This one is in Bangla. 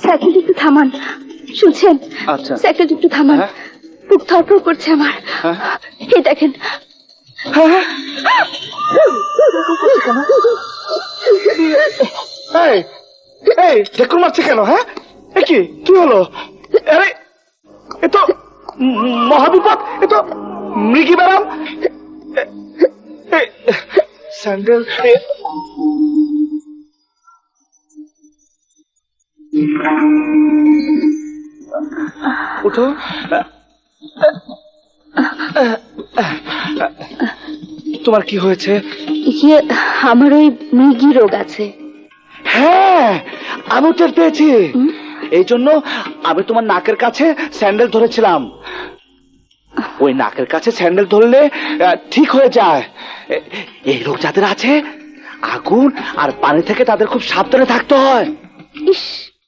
সাইকেলটা একটু থামান, শুনছেন? আচ্ছা। সাইকেলটা একটু থামান, বুক ধরপড় করছে আমার। এই দেখেন। ঠেকুর মারছে কেন? হ্যাঁ, কি কি হলো? আরে এ তো মহাবিপদ, এ তো মৃগী ব্যারাম। স্যান্ডেল উঠো। তোমার কি হয়েছে? ইয়ে, আমার ওই মৃগী রোগ আছে। হ্যাঁ, আমি টের পেয়েছি। এই জন্য আমি তোমার নাকের কাছে স্যান্ডেল ধরেছিলাম। ওই নাকের কাছে স্যান্ডেল ধরলে ঠিক হয়ে যায়। এই রোগ যাদের আছে, আগুন আর পানি থেকে তাদের খুব সাবধানে থাকতে হয়। ইস,